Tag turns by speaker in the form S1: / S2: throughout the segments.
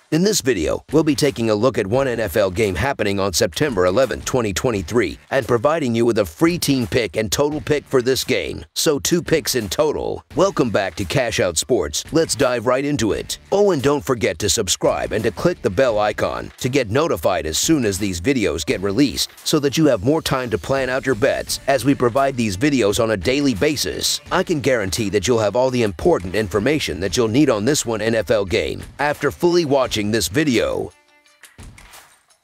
S1: In this video, we'll be taking a look at one NFL game happening on September 11, 2023, and providing you with a free team pick and total pick for this game. So 2 picks in total. Welcome back to Cash Out Sports. Let's dive right into it. Oh, and don't forget to subscribe and to click the bell icon to get notified as soon as these videos get released, so that you have more time to plan out your bets as we provide these videos on a daily basis. I can guarantee that you'll have all the important information that you'll need on this one NFL game after fully watching this video.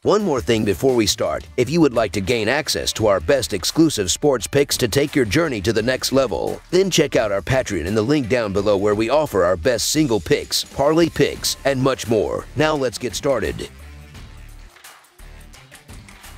S1: One more thing before we start. If you would like to gain access to our best exclusive sports picks to take your journey to the next level, then check out our Patreon in the link down below, where we offer our best single picks, parlay picks, and much more. Now let's get started.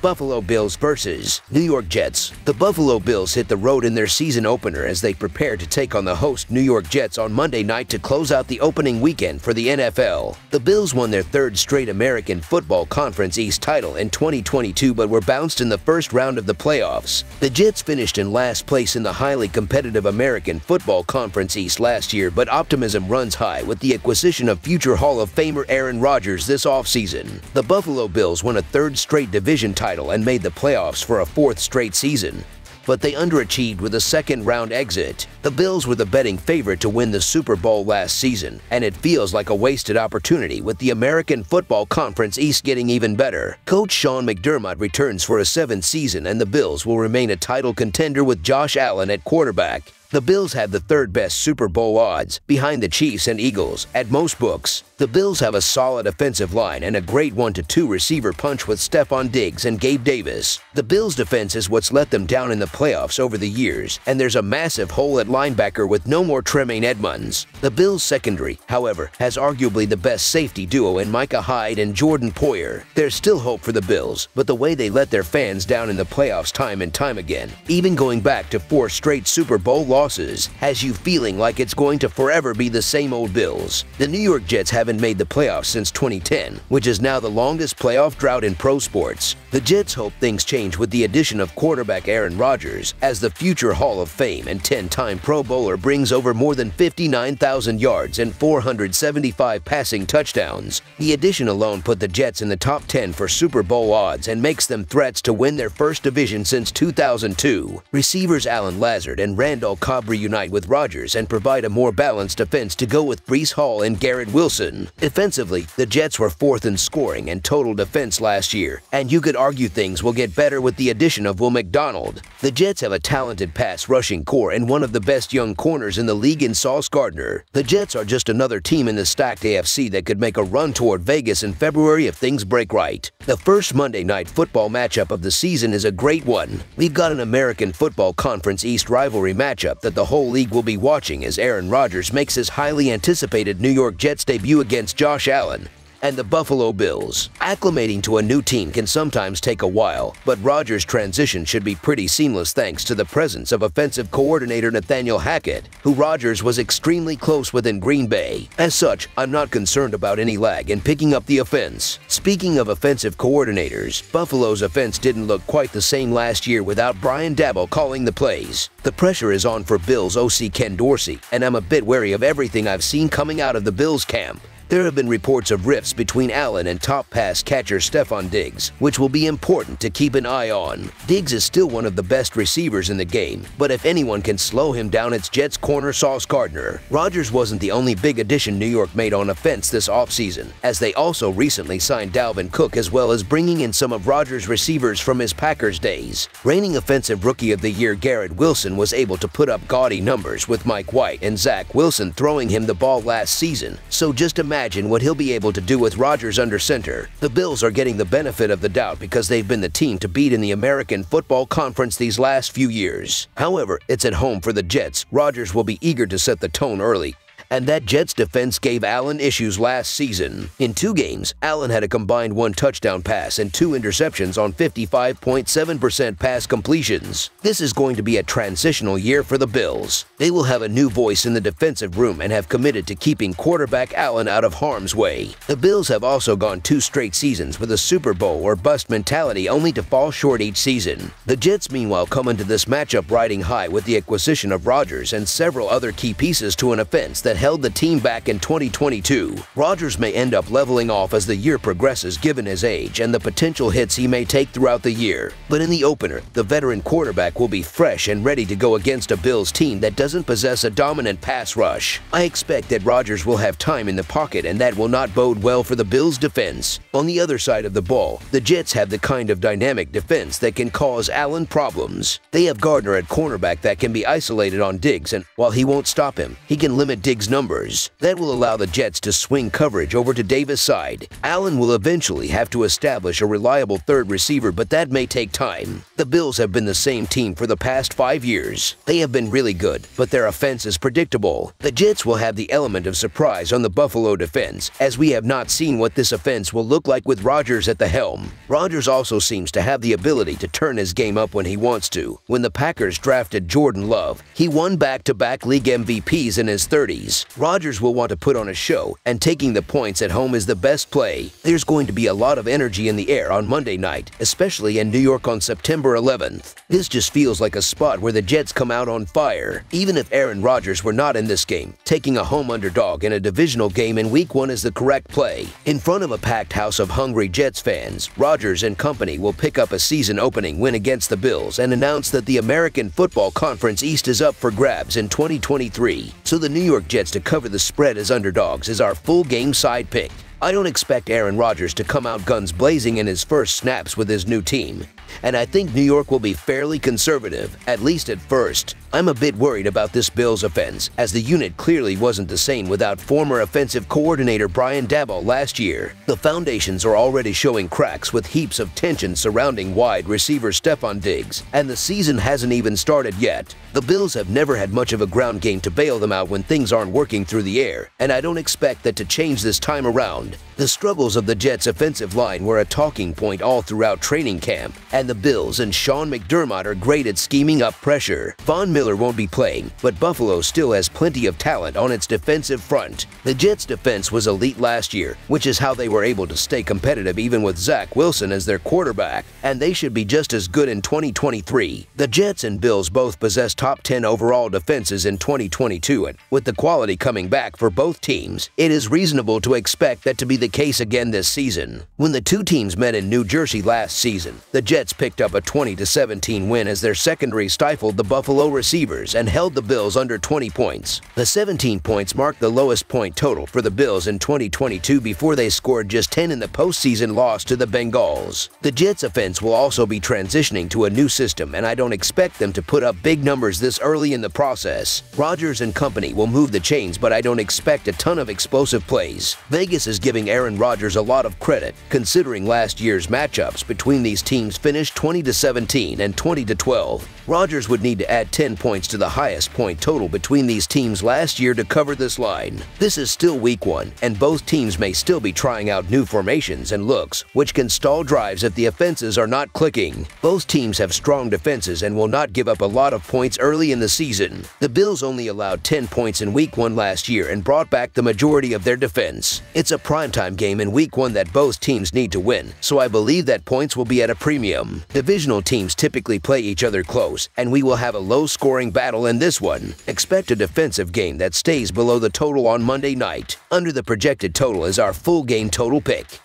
S1: Buffalo Bills versus New York Jets. The Buffalo Bills hit the road in their season opener as they prepare to take on the host New York Jets on Monday night to close out the opening weekend for the NFL. The Bills won their 3rd straight American Football Conference East title in 2022, but were bounced in the first round of the playoffs. The Jets finished in last place in the highly competitive American Football Conference East last year, but optimism runs high with the acquisition of future Hall of Famer Aaron Rodgers this offseason. The Buffalo Bills won a 3rd straight division title and made the playoffs for a 4th straight season, but they underachieved with a second-round exit. The Bills were the betting favorite to win the Super Bowl last season, and it feels like a wasted opportunity with the American Football Conference East getting even better. Coach Sean McDermott returns for a 7th season, and the Bills will remain a title contender with Josh Allen at quarterback. The Bills have the 3rd best Super Bowl odds, behind the Chiefs and Eagles, at most books. The Bills have a solid offensive line and a great 1-2 receiver punch with Stephon Diggs and Gabe Davis. The Bills' defense is what's let them down in the playoffs over the years, and there's a massive hole at linebacker with no more Tremaine Edmunds. The Bills' secondary, however, has arguably the best safety duo in Micah Hyde and Jordan Poyer. There's still hope for the Bills, but the way they let their fans down in the playoffs time and time again, even going back to 4 straight Super Bowl losses, has you feeling like it's going to forever be the same old Bills. The New York Jets haven't made the playoffs since 2010, which is now the longest playoff drought in pro sports. The Jets hope things change with the addition of quarterback Aaron Rodgers, as the future Hall of Fame and 10-time Pro Bowler brings over more than 59,000 yards and 475 passing touchdowns. The addition alone put the Jets in the top 10 for Super Bowl odds and makes them threats to win their first division since 2002. Receivers Alan Lazard and Randall Cobb reunite with Rodgers and provide a more balanced defense to go with Breece Hall and Garrett Wilson. Defensively, the Jets were 4th in scoring and total defense last year, and you could argue things will get better with the addition of Will McDonald. The Jets have a talented pass rushing core and one of the best young corners in the league in Sauce Gardner. The Jets are just another team in the stacked AFC that could make a run toward Vegas in February if things break right. The first Monday Night Football matchup of the season is a great one. We've got an American Football Conference East rivalry matchup that the whole league will be watching as Aaron Rodgers makes his highly anticipated New York Jets debut against Josh Allen and the Buffalo Bills. Acclimating to a new team can sometimes take a while, but Rodgers' transition should be pretty seamless thanks to the presence of offensive coordinator Nathaniel Hackett, who Rodgers was extremely close with in Green Bay. As such, I'm not concerned about any lag in picking up the offense. Speaking of offensive coordinators, Buffalo's offense didn't look quite the same last year without Brian Daboll calling the plays. The pressure is on for Bills OC Ken Dorsey, and I'm a bit wary of everything I've seen coming out of the Bills camp. There have been reports of rifts between Allen and top pass catcher Stephon Diggs, which will be important to keep an eye on. Diggs is still one of the best receivers in the game, but if anyone can slow him down, it's Jets corner Sauce Gardner. Rodgers wasn't the only big addition New York made on offense this offseason, as they also recently signed Dalvin Cook, as well as bringing in some of Rodgers' receivers from his Packers days. Reigning Offensive Rookie of the Year Garrett Wilson was able to put up gaudy numbers with Mike White and Zach Wilson throwing him the ball last season, so just imagine what he'll be able to do with Rodgers under center. The Bills are getting the benefit of the doubt because they've been the team to beat in the American Football Conference these last few years. However, it's at home for the Jets. Rodgers will be eager to set the tone early, and that Jets defense gave Allen issues last season. In 2 games, Allen had a combined 1 touchdown pass and 2 interceptions on 55.7% pass completions. This is going to be a transitional year for the Bills. They will have a new voice in the defensive room and have committed to keeping quarterback Allen out of harm's way. The Bills have also gone 2 straight seasons with a Super Bowl or bust mentality, only to fall short each season. The Jets, meanwhile, come into this matchup riding high with the acquisition of Rodgers and several other key pieces to an offense that that held the team back in 2022. Rodgers may end up leveling off as the year progresses given his age and the potential hits he may take throughout the year. But in the opener, the veteran quarterback will be fresh and ready to go against a Bills team that doesn't possess a dominant pass rush. I expect that Rodgers will have time in the pocket, and that will not bode well for the Bills' defense. On the other side of the ball, the Jets have the kind of dynamic defense that can cause Allen problems. They have Gardner at cornerback that can be isolated on Diggs, and while he won't stop him, he can limit Diggs' numbers. That will allow the Jets to swing coverage over to Davis' side. Allen will eventually have to establish a reliable third receiver, but that may take time. The Bills have been the same team for the past 5 years. They have been really good, but their offense is predictable. The Jets will have the element of surprise on the Buffalo defense, as we have not seen what this offense will look like with Rodgers at the helm. Rodgers also seems to have the ability to turn his game up when he wants to. When the Packers drafted Jordan Love, he won back-to-back league MVPs in his 30s. Rodgers will want to put on a show, and taking the points at home is the best play. There's going to be a lot of energy in the air on Monday night, especially in New York on September 11th. This just feels like a spot where the Jets come out on fire. Even if Aaron Rodgers were not in this game, taking a home underdog in a divisional game in Week 1 is the correct play. In front of a packed house of hungry Jets fans, Rodgers and company will pick up a season-opening win against the Bills and announce that the American Football Conference East is up for grabs in 2023. So the New York Jets to cover the spread as underdogs is our full game side pick. I don't expect Aaron Rodgers to come out guns blazing in his first snaps with his new team, and I think New York will be fairly conservative, at least at first. I'm a bit worried about this Bills offense, as the unit clearly wasn't the same without former offensive coordinator Brian Daboll last year. The foundations are already showing cracks with heaps of tension surrounding wide receiver Stephon Diggs, and the season hasn't even started yet. The Bills have never had much of a ground game to bail them out when things aren't working through the air, and I don't expect that to change this time around. The struggles of the Jets' offensive line were a talking point all throughout training camp, and the Bills and Sean McDermott are great at scheming up pressure. Von Miller won't be playing, but Buffalo still has plenty of talent on its defensive front. The Jets' defense was elite last year, which is how they were able to stay competitive even with Zach Wilson as their quarterback, and they should be just as good in 2023. The Jets and Bills both possess top 10 overall defenses in 2022, and with the quality coming back for both teams, it is reasonable to expect that to be the case again this season. When the two teams met in New Jersey last season, the Jets picked up a 20-17 win as their secondary stifled the Buffalo receivers and held the Bills under 20 points. The 17 points marked the lowest point total for the Bills in 2022 before they scored just 10 in the postseason loss to the Bengals. The Jets' offense will also be transitioning to a new system, and I don't expect them to put up big numbers this early in the process. Rodgers and company will move the chains, but I don't expect a ton of explosive plays. Vegas is giving Aaron Rodgers a lot of credit, considering last year's matchups between these teams finished 20-17 and 20-12. Rodgers would need to add 10 points to the highest point total between these teams last year to cover this line. This is still Week 1, and both teams may still be trying out new formations and looks, which can stall drives if the offenses are not clicking. Both teams have strong defenses and will not give up a lot of points early in the season. The Bills only allowed 10 points in Week 1 last year and brought back the majority of their defense. It's a primetime game in Week 1 that both teams need to win, so I believe that points will be at a premium. Divisional teams typically play each other close, and we will have a low-scoring battle in this one. Expect a defensive game that stays below the total on Monday night. Under the projected total is our full game total pick.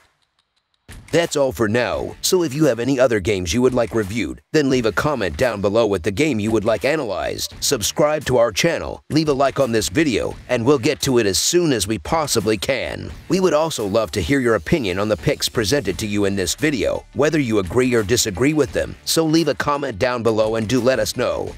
S1: That's all for now, so if you have any other games you would like reviewed, then leave a comment down below with the game you would like analyzed. Subscribe to our channel, leave a like on this video, and we'll get to it as soon as we possibly can. We would also love to hear your opinion on the picks presented to you in this video, whether you agree or disagree with them, so leave a comment down below and do let us know.